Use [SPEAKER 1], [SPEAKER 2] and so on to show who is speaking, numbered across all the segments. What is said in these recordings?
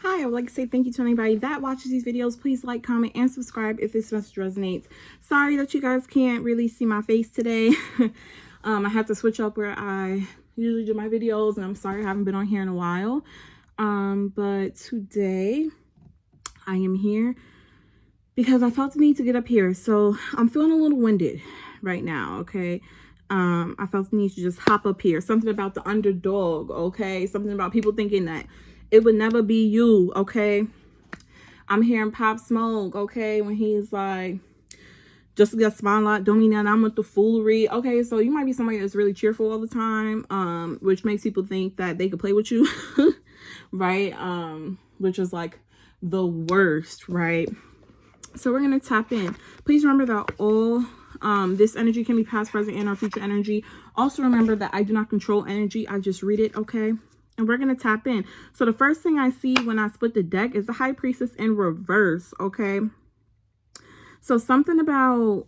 [SPEAKER 1] Hi, I would like to say thank you to anybody that watches these videos. Please like, comment, and subscribe if this message resonates. Sorry that you guys can't really see my face today. I had to switch up where I usually do my videos, and I'm sorry I haven't been on here in a while. But today I am here because I felt the need to get up here. So I'm feeling a little winded right now, okay? I felt the need to just hop up here. Something about the underdog, okay? Something about people thinking that it would never be you, okay? I'm hearing Pop Smoke, okay, when he's like, just to get spotlight, don't mean that I'm with the foolery. Okay, so you might be somebody that's really cheerful all the time, which makes people think that they could play with you, right? Which is like the worst, right? So we're gonna tap in. Please remember that all this energy can be past, present, and or future energy. Also remember that I do not control energy. I just read it, okay? And we're going to tap in. So the first thing I see when I split the deck is the High Priestess in reverse, okay? So something about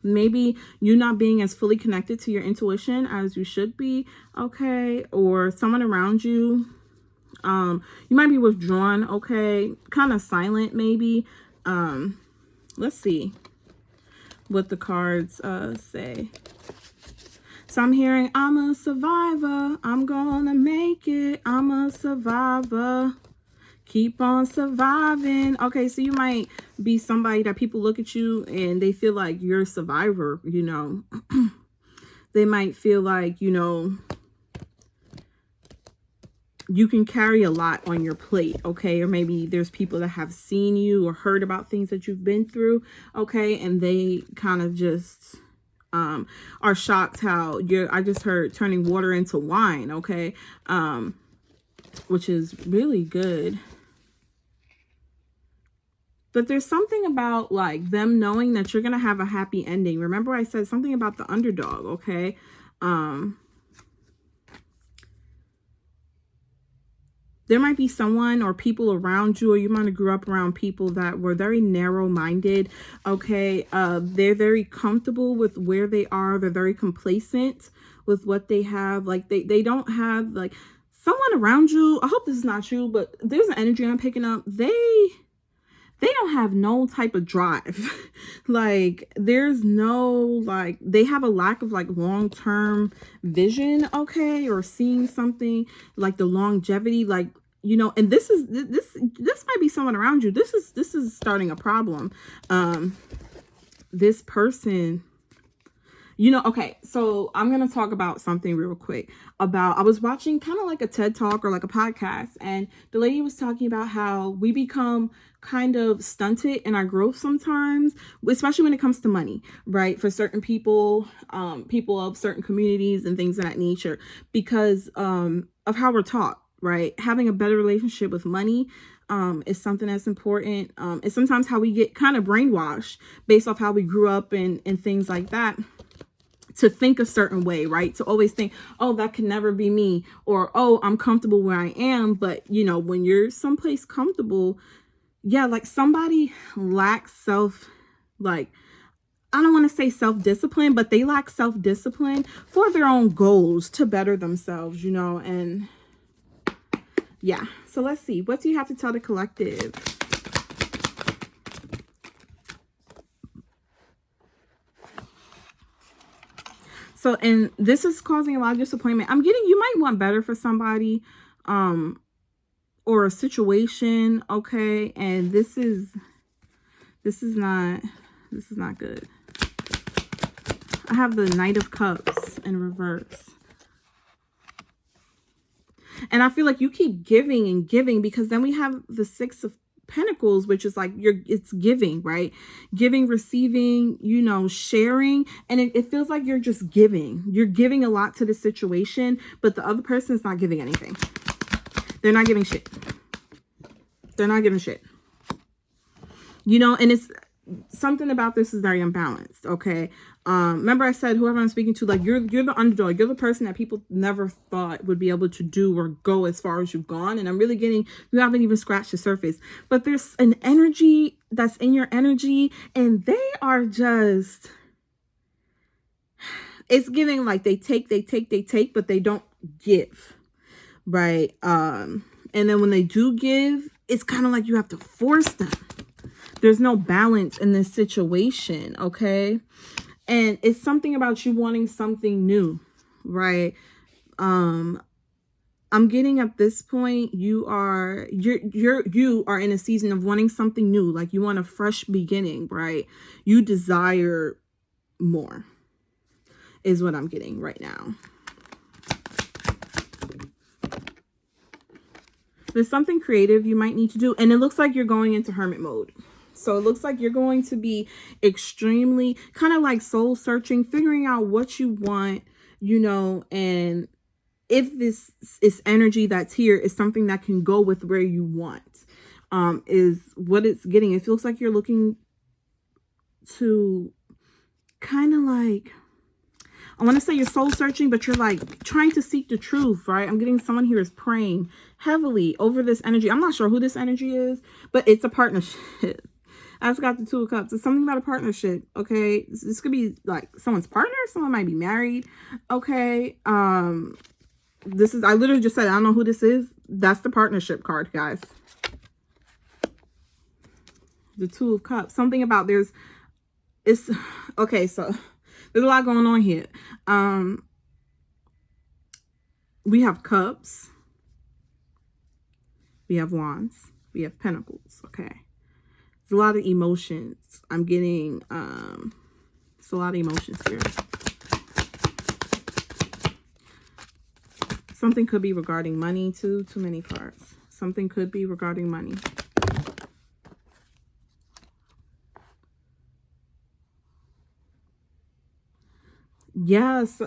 [SPEAKER 1] maybe you not being as fully connected to your intuition as you should be, okay? Or someone around you, you might be withdrawn, okay? Kind of silent maybe. Let's see what the cards say. So I'm hearing, I'm a survivor. I'm gonna make it. I'm a survivor. Keep on surviving. Okay, so you might be somebody that people look at you and they feel like you're a survivor, you know. They might feel like, you know, you can carry a lot on your plate, okay? Or maybe there's people that have seen you or heard about things that you've been through, okay? And they kind of just are shocked how I just heard turning water into wine, okay? Which is really good. But there's something about like them knowing that you're going to have a happy ending. Remember I said something about the underdog, okay? There might be someone or people around you, or you might have grew up around people that were very narrow-minded, okay? They're very comfortable with where they are. They're very complacent with what they have. Like they don't have like someone around you. I hope this is not you, but there's an energy I'm picking up. They don't have no type of drive. Like there's no, like they have a lack of like long-term vision, okay, or seeing something like the longevity, like, you know. And this might be someone around you. This is starting a problem. This person, you know, okay, so I'm going to talk about something real quick about, I was watching kind of like a TED Talk or like a podcast, and the lady was talking about how we become kind of stunted in our growth sometimes, especially when it comes to money, right? For certain people, people of certain communities and things of that nature, because of how we're taught, right? Having a better relationship with money is something that's important. It's sometimes how we get kind of brainwashed based off how we grew up and things like that, to think a certain way, right? To always think, oh, that can never be me, or, oh, I'm comfortable where I am. But, you know, when you're someplace comfortable, yeah, like somebody lacks like, I don't want to say self-discipline, but they lack self-discipline for their own goals to better themselves, you know. And yeah, so let's see. What do you have to tell the collective? So, and this is causing a lot of disappointment. I'm getting, you might want better for somebody, or a situation, okay? And this is not good. I have the Knight of Cups in reverse. And I feel like you keep giving and giving, because then we have the Six of Pentacles, which is like it's giving, right? Giving, receiving, you know, sharing. And it feels like you're just giving. You're giving a lot to the situation, but the other person is not giving anything. They're not giving shit. They're not giving shit. You know, and it's something about this is very imbalanced, okay? Remember I said whoever I'm speaking to, like you're the underdog. You're the person that people never thought would be able to do or go as far as you've gone. And I'm really getting, you haven't even scratched the surface. But there's an energy that's in your energy, and they are just, it's giving like they take, but they don't give, right? And then when they do give, it's kind of like you have to force them. There's no balance in this situation, okay? And it's something about you wanting something new, right? I'm getting at this point, you are in a season of wanting something new, like you want a fresh beginning, right? You desire more is what I'm getting right now. There's something creative you might need to do, and it looks like you're going into hermit mode. So it looks like you're going to be extremely kind of like soul searching, figuring out what you want, you know, and if this is energy that's here is something that can go with where you want, is what it's getting. It feels like you're looking to kind of like, I want to say you're soul searching, but you're like trying to seek the truth, right? I'm getting someone here is praying heavily over this energy. I'm not sure who this energy is, but it's a partnership. I just got the Two of Cups. It's something about a partnership, okay? This could be like someone's partner. Someone might be married, okay? This is, I literally just said, I don't know who this is. That's the partnership card, guys. The Two of Cups. Something about okay, so there's a lot going on here. We have cups. We have wands. We have pentacles, okay? There's a lot of emotions. I'm getting, it's a lot of emotions here. Something could be regarding money too. Too many cards. Something could be regarding money. Yes,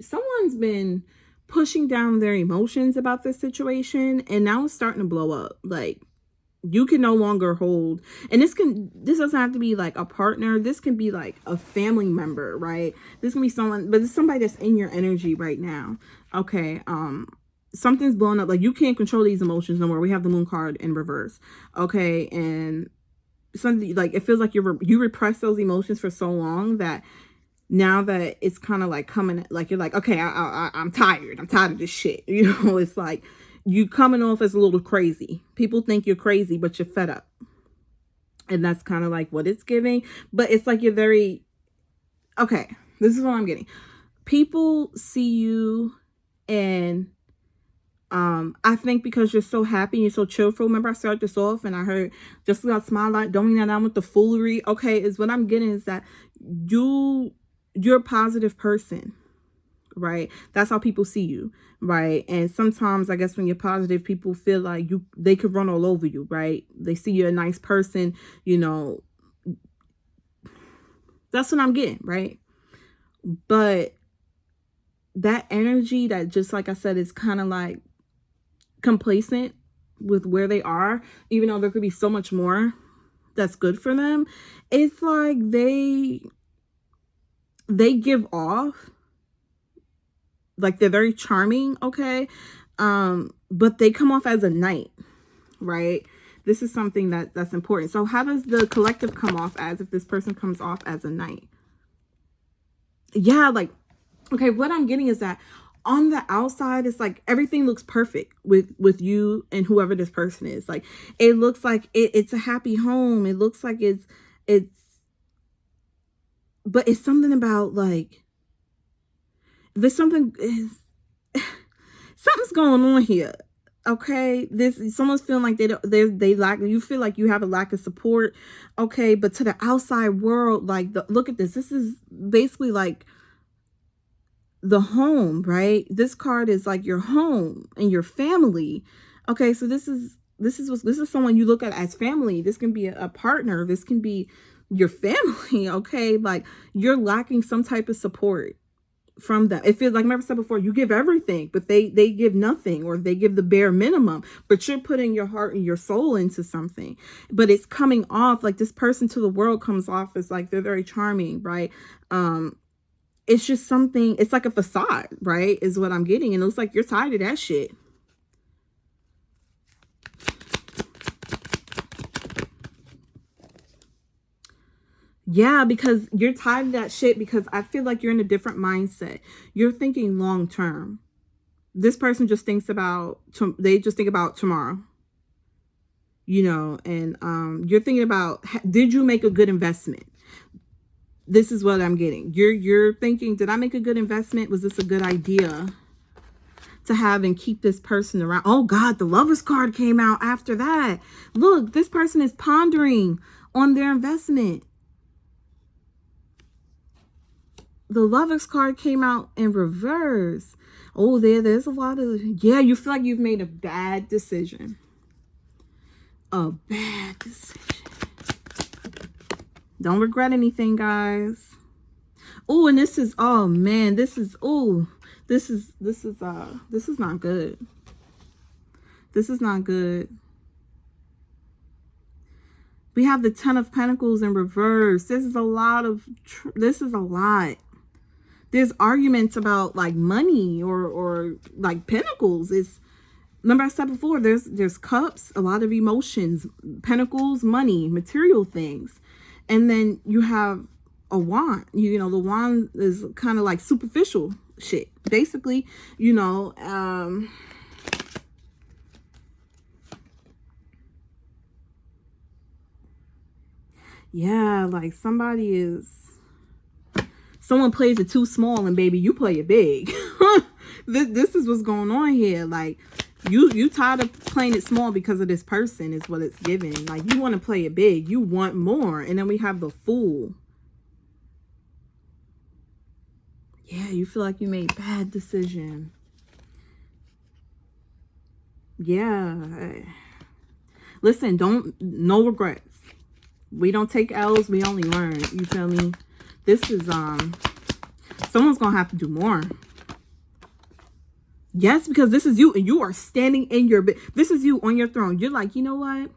[SPEAKER 1] someone's been pushing down their emotions about this situation, and now it's starting to blow up. Like, you can no longer hold, and this doesn't have to be like a partner. This can be like a family member, right? This can be someone, but it's somebody that's in your energy right now. Okay. Something's blowing up. Like, you can't control these emotions no more. We have the Moon card in reverse. Okay. And something like, it feels like you repress those emotions for so long that now that it's kind of like coming, like you're like, okay, I'm tired. I'm tired of this shit. You know, it's like you coming off as a little crazy. People think you're crazy, but you're fed up. And that's kind of like what it's giving. But it's like you're very, okay, this is what I'm getting. People see you, and I think because you're so happy, you're so cheerful. Remember, I started this off and I heard just got smile like, don't mean that I'm with the foolery. Okay, is what I'm getting is that you're a positive person, right? That's how people see you, right? And sometimes I guess when you're positive, people feel like they could run all over you, right? They see you're a nice person, you know. That's what I'm getting, right? But that energy that, just like I said, is kind of like complacent with where they are, even though there could be so much more that's good for them. It's like they give off like they're very charming, okay, but they come off as a knight, right? This is something that's important. So how does the collective come off as if this person comes off as a knight? Yeah, like, okay, what I'm getting is that on the outside, it's like everything looks perfect with you and whoever this person is. Like, it looks like it's a happy home. It looks like it's but it's something about like, there's something's going on here. Okay, someone's feeling like they lack, you feel like you have a lack of support. Okay, but to the outside world, like, look at this. This is basically like the home, right? This card is like your home and your family. Okay, so this is someone you look at as family. This can be a partner. This can be your family. Okay, like you're lacking some type of support from them. It feels like, remember I said before, you give everything, but they give nothing, or they give the bare minimum, but you're putting your heart and your soul into something. But it's coming off like this person to the world comes off as like they're very charming, right? It's just something, it's like a facade, right? Is what I'm getting. And it looks like you're tired of that shit. Yeah, because you're tired of that shit, because I feel like you're in a different mindset. You're thinking long term. This person just thinks about, they just think about tomorrow. you know, and you're thinking about, did you make a good investment? This is what I'm getting. You're thinking, did I make a good investment? Was this a good idea to have and keep this person around? Oh God, the Lovers card came out after that. Look, this person is pondering on their investment. The Lovers card came out in reverse. Oh, there's a lot of, yeah, you feel like you've made a bad decision. A bad decision. Don't regret anything, guys. Oh, and this is, oh man, this is, oh, this is not good. This is not good. We have the Ten of Pentacles in reverse. This is a lot. There's arguments about like money or like pentacles. It's, remember I said before, there's cups, a lot of emotions, pentacles, money, material things. And then you have a wand. You know, the wand is kind of like superficial shit. Basically, you know, yeah, like someone plays it too small and baby, you play it big. This is what's going on here. Like, you tired of playing it small because of this person is what it's giving. Like, you want to play it big. You want more. And then we have the Fool. Yeah, you feel like you made bad decision. Yeah. Listen, no regrets. We don't take L's, we only learn. You feel me? This is, someone's going to have to do more. Yes, because this is you and you are standing in your bed. This is you on your throne. You're like, you know what?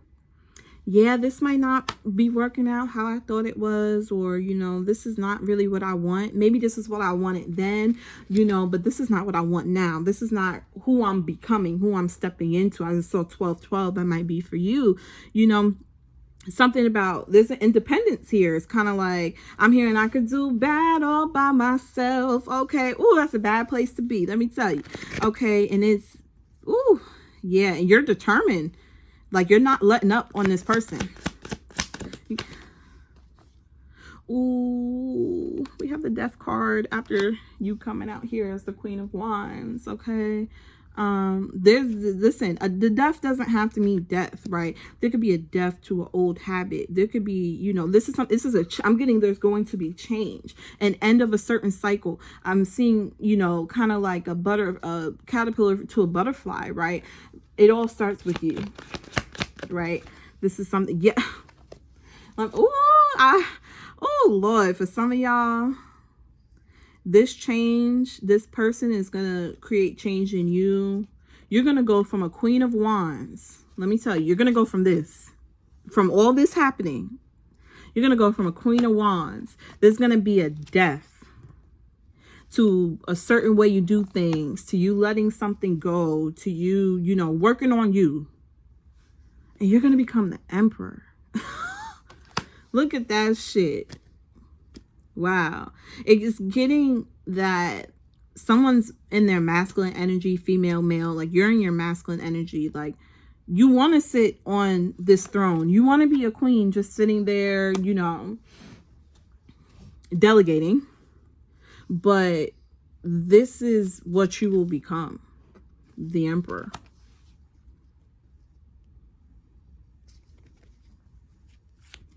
[SPEAKER 1] Yeah, this might not be working out how I thought it was, or, you know, this is not really what I want. Maybe this is what I wanted then, you know, but this is not what I want now. This is not who I'm becoming, who I'm stepping into. I just saw 1212. That might be for you, you know. Something about, there's an independence here. It's kind of like, I'm here and I could do bad all by myself. Okay. Oh, that's a bad place to be. Let me tell you. Okay. And it's, ooh, yeah. And you're determined. Like, you're not letting up on this person. Ooh, we have the Death card after you coming out here as the Queen of Wands. Okay. Listen, the death doesn't have to mean death, right? There could be a death to an old habit. There could be, you know, I'm getting, there's going to be change, an end of a certain cycle. I'm seeing, you know, kind of like a caterpillar to a butterfly, right? It all starts with you, right? This is something, yeah. Like, oh Lord, for some of y'all, this change, this person is going to create change in you. You're going to go from a Queen of Wands. Let me tell you, you're going to go from all this happening. You're going to go from a Queen of Wands. There's going to be a death to a certain way you do things, to you letting something go, to you, you know, working on you. And you're going to become the Emperor. Look at that shit. Wow. It's getting that someone's in their masculine energy, female, male, like you're in your masculine energy. Like, you want to sit on this throne. You want to be a queen just sitting there, you know, delegating. But this is what you will become, the Emperor.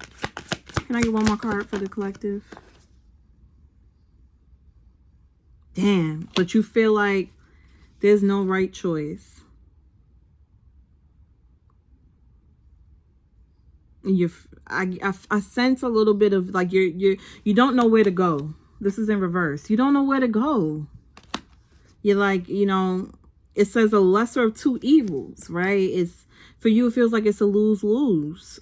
[SPEAKER 1] Can I get one more card for the collective? Damn, but you feel like there's no right choice. I sense a little bit of like you don't know where to go. This is in reverse. You don't know where to go. You're like, you know, it says a lesser of two evils, right? It's, for you, it feels like it's a lose-lose.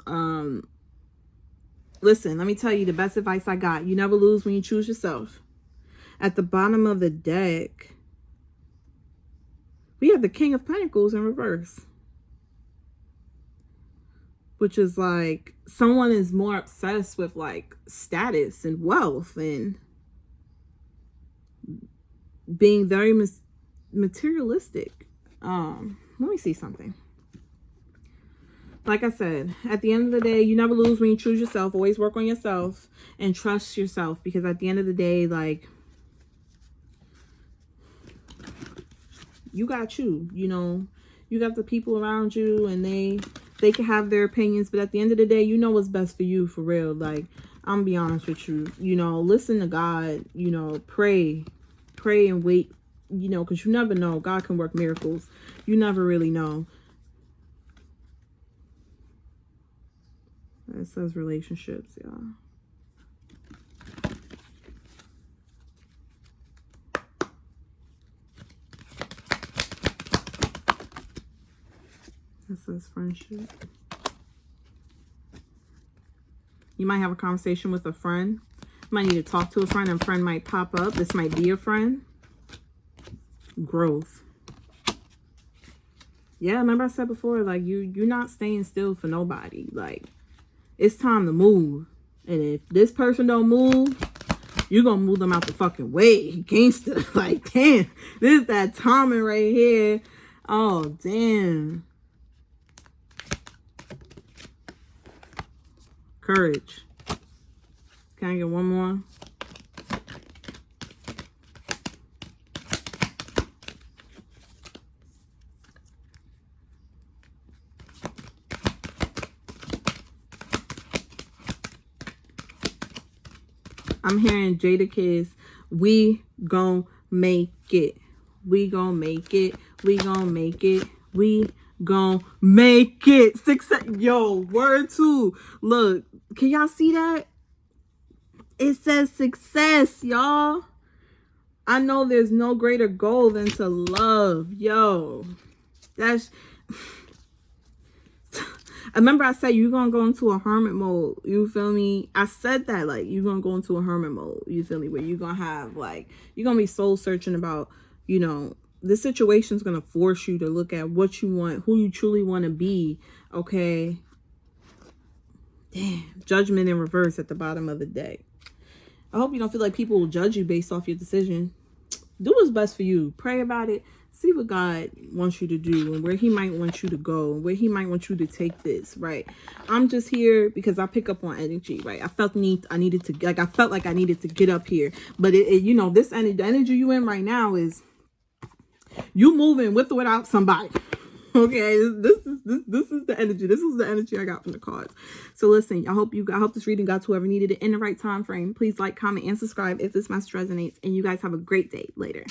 [SPEAKER 1] Listen, let me tell you the best advice I got. You never lose when you choose yourself. At the bottom of the deck, we have the King of Pentacles in reverse. Which is like, someone is more obsessed with like status and wealth and being very materialistic. Let me see something. like I said, at the end of the day, you never lose when you choose yourself. Always work on yourself and trust yourself, because at the end of the day, like, you got you, you know, you got the people around you, and they can have their opinions, but at the end of the day, you know what's best for you, for real. Like, I'm gonna be honest with you, you know, listen to God, you know, pray and wait, you know, because you never know. God can work miracles. You never really know. It says relationships, y'all. It says friendship. You might have a conversation with a friend. You might need to talk to a friend, and a friend might pop up. This might be a friend. Growth. Yeah, remember I said before, like, you're not staying still for nobody. Like, it's time to move. And if this person don't move, you're gonna move them out the fucking way. Gangster. Like, damn. This is that timing right here. Oh, damn. Courage. Can I get one more? I'm hearing Jadakiss. We gon' make it. We gon' make it. We gon' make it. We gon' make it. Success. Yo, word 2. Look, can y'all see that? It says success, y'all. I know there's no greater goal than to love. Yo, that's... I remember I said you're going to go into a hermit mode. You feel me? I said that, like, you're going to go into a hermit mode. You feel me? Where you're going to have, like, you're going to be soul searching about, you know, this situation's going to force you to look at what you want, who you truly want to be. Okay. Damn. Judgment in reverse at the bottom of the deck. I hope you don't feel like people will judge you based off your decision. Do what's best for you. Pray about it. See what God wants you to do, and where he might want you to go, and where he might want you to take this, right? I'm just here because I pick up on energy, right? I felt I needed to get up here. But you know, this energy, the energy you in right now is you moving with or without somebody. Okay, this is the energy. This is the energy I got from the cards. So listen, I hope this reading got to whoever needed it in the right time frame. Please like, comment, and subscribe if this message resonates. And you guys have a great day. Later.